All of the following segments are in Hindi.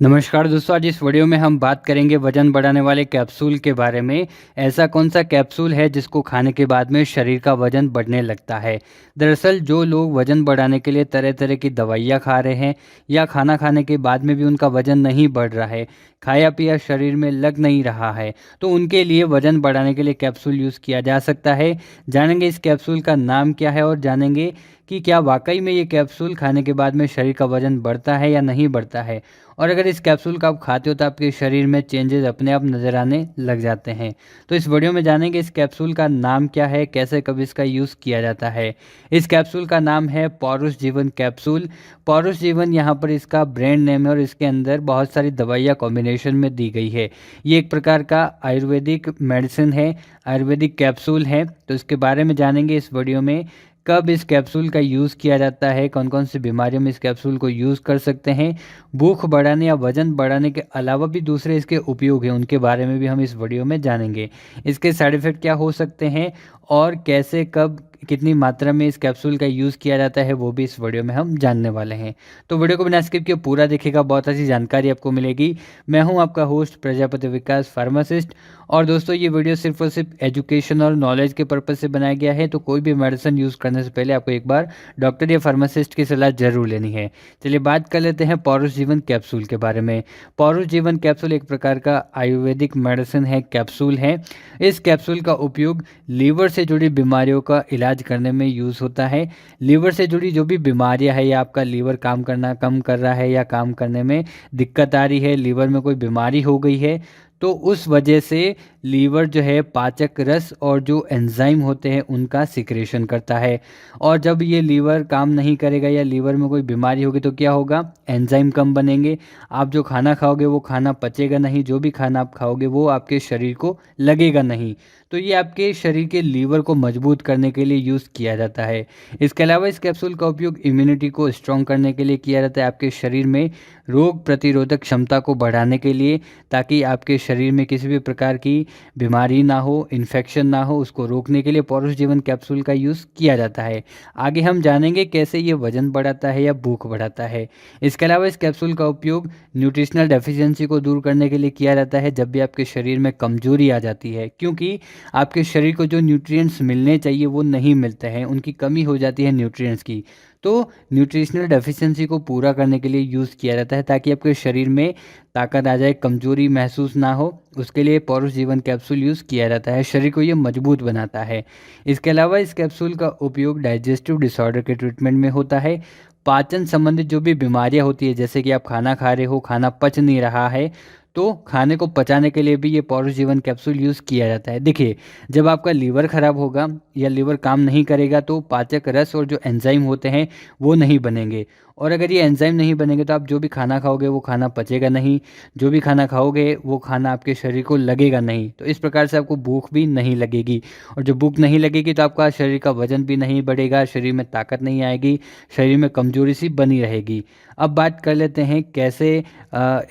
नमस्कार दोस्तों, आज इस वीडियो में हम बात करेंगे वजन बढ़ाने वाले कैप्सूल के बारे में। ऐसा कौन सा कैप्सूल है जिसको खाने के बाद में शरीर का वजन बढ़ने लगता है। दरअसल जो लोग वजन बढ़ाने के लिए तरह तरह की दवाइयाँ खा रहे हैं या खाना खाने के बाद में भी उनका वजन नहीं बढ़ रहा है, खाया पिया शरीर में लग नहीं रहा है, तो उनके लिए वजन बढ़ाने के लिए कैप्सूल यूज़ किया जा सकता है। जानेंगे इस कैप्सूल का नाम क्या है और जानेंगे कि क्या वाकई में ये कैप्सूल खाने के बाद में शरीर का वजन बढ़ता है या नहीं बढ़ता है। और अगर इस कैप्सूल का आप खाते हो तो आपके शरीर में चेंजेस अपने आप नज़र आने लग जाते हैं। तो इस वीडियो में जानेंगे इस कैप्सूल का नाम क्या है, कैसे कब इसका यूज़ किया जाता है। इस कैप्सूल का नाम है पौरुष जीवन कैप्सूल। पौरुष जीवन यहाँ पर इसका ब्रांड नेम है और इसके अंदर बहुत सारी दवाइयाँ कॉम्बिनेशन में दी गई है। ये एक प्रकार का आयुर्वेदिक मेडिसिन है, आयुर्वेदिक कैप्सूल है। तो इसके बारे में जानेंगे इस वीडियो में। कब इस कैप्सूल का यूज़ किया जाता है, कौन कौन सी बीमारियों में इस कैप्सूल को यूज़ कर सकते हैं, भूख बढ़ाने या वजन बढ़ाने के अलावा भी दूसरे इसके उपयोग हैं, उनके बारे में भी हम इस वीडियो में जानेंगे। इसके साइड इफ़ेक्ट क्या हो सकते हैं और कैसे कब कितनी मात्रा में इस कैप्सूल का यूज़ किया जाता है, वो भी इस वीडियो में हम जानने वाले हैं। तो वीडियो को बिना स्किप किए पूरा देखिएगा, बहुत अच्छी जानकारी आपको मिलेगी। मैं हूं आपका होस्ट प्रजापति विकास फार्मासिस्ट। और दोस्तों, ये वीडियो सिर्फ और सिर्फ एजुकेशन और नॉलेज के पर्पज़ से बनाया गया है। तो कोई भी मेडिसिन यूज़ करने से पहले आपको एक बार डॉक्टर या फार्मासिस्ट की सलाह ज़रूर लेनी है। चलिए बात कर लेते हैं पौरुष जीवन कैप्सूल के बारे में। पौरुष जीवन कैप्सूल एक प्रकार का आयुर्वेदिक मेडिसिन है, कैप्सूल है। इस कैप्सूल का उपयोग लीवर से जुड़ी बीमारियों का इलाज करने में यूज़ होता है। लीवर से जुड़ी जो भी बीमारियां है या आपका लीवर काम करना कम कर रहा है या काम करने में दिक्कत आ रही है, लीवर में कोई बीमारी हो गई है, तो उस वजह से लीवर जो है पाचक रस और जो एंजाइम होते हैं उनका सिक्रेशन करता है। और जब ये लीवर काम नहीं करेगा या लीवर में कोई बीमारी होगी तो क्या होगा, एंजाइम कम बनेंगे। आप जो खाना खाओगे वो खाना पचेगा नहीं, जो भी खाना आप खाओगे वो आपके शरीर को लगेगा नहीं। तो ये आपके शरीर के लीवर को मजबूत करने के लिए यूज़ किया जाता है। इसके अलावा इस कैप्सूल का उपयोग इम्यूनिटी को स्ट्रॉन्ग करने के लिए किया जाता है, आपके शरीर में रोग प्रतिरोधक क्षमता को बढ़ाने के लिए, ताकि आपके शरीर में किसी भी प्रकार की बीमारी ना हो, इन्फेक्शन ना हो, उसको रोकने के लिए पौरुष जीवन कैप्सूल का यूज़ किया जाता है। आगे हम जानेंगे कैसे ये वजन बढ़ाता है या भूख बढ़ाता है। इसके अलावा इस कैप्सूल का उपयोग न्यूट्रिशनल डेफिशिएंसी को दूर करने के लिए किया जाता है, जब भी आपके शरीर में कमजोरी आ जाती है, क्योंकि आपके शरीर को जो न्यूट्रिएंट्स मिलने चाहिए वो नहीं मिलते हैं, उनकी कमी हो जाती है न्यूट्रिएंट्स की। तो न्यूट्रिशनल डेफिशिएंसी को पूरा करने के लिए यूज़ किया जाता है, ताकि आपके शरीर में ताकत आ जाए, कमजोरी महसूस ना हो, उसके लिए पौरुष जीवन कैप्सूल यूज़ किया जाता है। शरीर को ये मजबूत बनाता है। इसके अलावा इस कैप्सूल का उपयोग डाइजेस्टिव डिसऑर्डर के ट्रीटमेंट में होता है। पाचन संबंधित जो भी बीमारियां होती है, जैसे कि आप खाना खा रहे हो, खाना पच नहीं रहा है, तो खाने को पचाने के लिए भी ये पौरुष जीवन कैप्सूल यूज़ किया जाता है। देखिए, जब आपका लीवर खराब होगा या लीवर काम नहीं करेगा तो पाचक रस और जो एंजाइम होते हैं वो नहीं बनेंगे। और अगर ये एंजाइम नहीं बनेंगे तो आप जो भी खाना खाओगे वो खाना पचेगा नहीं, जो भी खाना खाओगे वो खाना आपके शरीर को लगेगा नहीं। तो इस प्रकार से आपको भूख भी नहीं लगेगी, और जब भूख नहीं लगेगी तो आपका शरीर का वजन भी नहीं बढ़ेगा, शरीर में ताकत नहीं आएगी, शरीर में कमजोरी सी बनी रहेगी। अब बात कर लेते हैं कैसे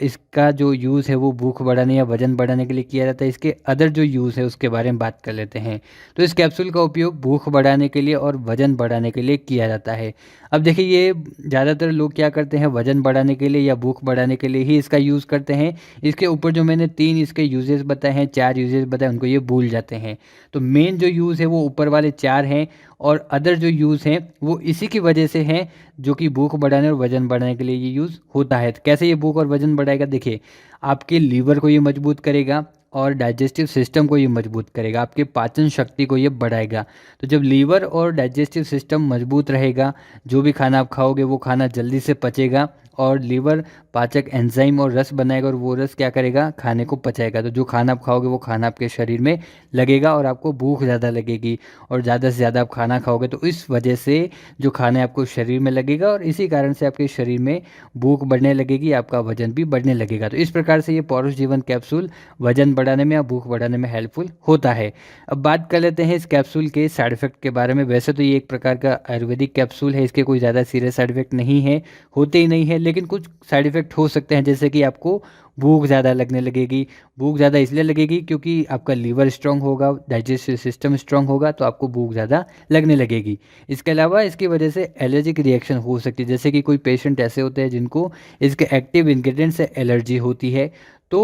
इसका जो यूज़ है वो भूख बढ़ाने या वजन बढ़ाने के लिए किया जाता है। इसके अदर जो यूज़ है उसके बारे में बात कर लेते हैं। तो इस कैप्सूल का उपयोग भूख बढ़ाने के लिए और वजन बढ़ाने के लिए किया जाता है। अब देखिए, ये ज़्यादातर लोग क्या करते हैं, वजन बढ़ाने के लिए या भूख बढ़ाने के लिए ही इसका यूज़ करते हैं। इसके ऊपर जो मैंने 3 इसके यूजेस बताए हैं, 4 यूजेस बताए, उनको ये भूल जाते हैं। तो मेन जो यूज़ है वो ऊपर वाले 4 हैं, और अदर जो यूज़ हैं वो इसी की वजह से हैं, जो कि भूख बढ़ाने और वजन बढ़ाने के लिए ये यूज़ होता है। तो कैसे ये भूख और वजन बढ़ाएगा, देखिए, आपके लीवर को ये मजबूत करेगा और डाइजेस्टिव सिस्टम को ये मजबूत करेगा, आपके पाचन शक्ति को ये बढ़ाएगा। तो जब लीवर और डाइजेस्टिव सिस्टम मजबूत रहेगा, जो भी खाना आप खाओगे वो खाना जल्दी से पचेगा, और लीवर पाचक एंजाइम और रस बनाएगा, और वो रस क्या करेगा, खाने को पचाएगा। तो जो खाना आप खाओगे वो खाना आपके शरीर में लगेगा और आपको भूख ज़्यादा लगेगी, और ज़्यादा से ज़्यादा आप खाना खाओगे तो इस वजह से जो खाना है आपको शरीर में लगेगा, और इसी कारण से आपके शरीर में भूख बढ़ने लगेगी, आपका वजन भी बढ़ने लगेगा। तो इस प्रकार से ये पौरुष जीवन कैप्सूल वजन बढ़ाने में या भूख बढ़ाने में हेल्पफुल होता है। अब बात कर लेते हैं इस कैप्सूल के साइड इफ़ेक्ट के बारे में। वैसे तो ये एक प्रकार का आयुर्वेदिक कैप्सूल है, इसके कोई ज़्यादा सीरियस साइड इफ़ेक्ट नहीं है, होते ही नहीं है, लेकिन कुछ साइड इफ़ेक्ट हो सकते हैं, जैसे कि आपको भूख ज़्यादा लगने लगेगी। भूख ज़्यादा इसलिए लगेगी क्योंकि आपका लीवर स्ट्रॉन्ग होगा, डाइजेस्टिव सिस्टम स्ट्रॉन्ग होगा, तो आपको भूख ज़्यादा लगने लगेगी। इसके अलावा इसकी वजह से एलर्जिक रिएक्शन हो सकती है, जैसे कि कोई पेशेंट ऐसे होते हैं जिनको इसके एक्टिव इंग्रेडिएंट से एलर्जी होती है, तो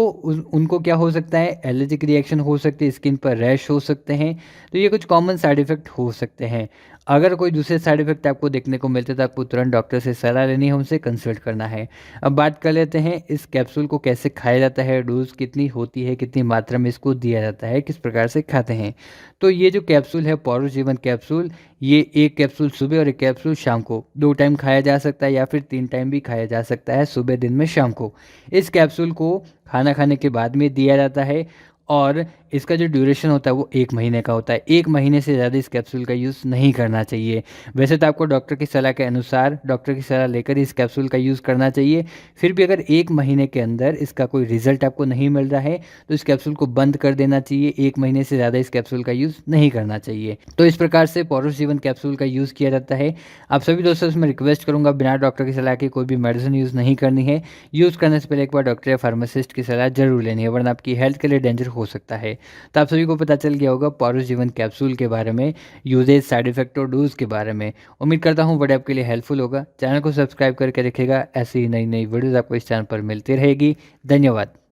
उनको क्या हो सकता है, एलर्जिक रिएक्शन हो सकती है, स्किन पर रैश हो सकते हैं। तो ये कुछ कॉमन साइड इफ़ेक्ट हो सकते हैं। अगर कोई दूसरे साइड इफ़ेक्ट आपको देखने को मिलते हैं तो आपको तुरंत डॉक्टर से सलाह लेनी है, उनसे कंसल्ट करना है। अब बात कर लेते हैं इस कैप्सूल को कैसे खाया जाता है, डोज़ कितनी होती है, कितनी मात्रा में इसको दिया जाता है, किस प्रकार से खाते हैं। तो ये जो कैप्सूल है पौरुष जीवन कैप्सूल, ये एक कैप्सूल सुबह और एक कैप्सूल शाम को 2 टाइम खाया जा सकता है, या फिर 3 टाइम भी खाया जा सकता है, सुबह, दिन में, शाम को। इस कैप्सूल को खाना खाने के बाद में दिया जाता है, और इसका जो ड्यूरेशन होता है वो 1 महीने का होता है। 1 महीने से ज़्यादा इस कैप्सूल का यूज़ नहीं करना चाहिए। वैसे तो आपको डॉक्टर की सलाह के अनुसार, डॉक्टर की सलाह लेकर इस कैप्सूल का यूज़ करना चाहिए। फिर भी अगर 1 महीने के अंदर इसका कोई रिज़ल्ट आपको नहीं मिल रहा है, तो इस कैप्सूल को बंद कर देना चाहिए। 1 महीने से ज़्यादा इस कैप्सूल का यूज़ नहीं करना चाहिए। तो इस प्रकार से पौरुष जीवन कैप्सूल का यूज़ किया जाता है। आप सभी दोस्तों से मैं रिक्वेस्ट करूँगा, बिना डॉक्टर की सलाह के कोई भी मेडिसिन यूज़ नहीं करनी है। यूज़ करने से पहले एक बार डॉक्टर या फार्मासिस्ट की सलाह ज़रूर लेनी है, वरना आपकी हेल्थ के लिए डेंजर हो सकता है। तो आप सभी को पता चल गया होगा पौरुष जीवन कैप्सूल के बारे में, यूजेज, साइड इफेक्ट और डोज के बारे में। उम्मीद करता हूँ वीडियो आपके लिए हेल्पफुल होगा। चैनल को सब्सक्राइब करके रखिएगा, ऐसी ही नई नई वीडियोज़ आपको इस चैनल पर मिलती रहेगी। धन्यवाद।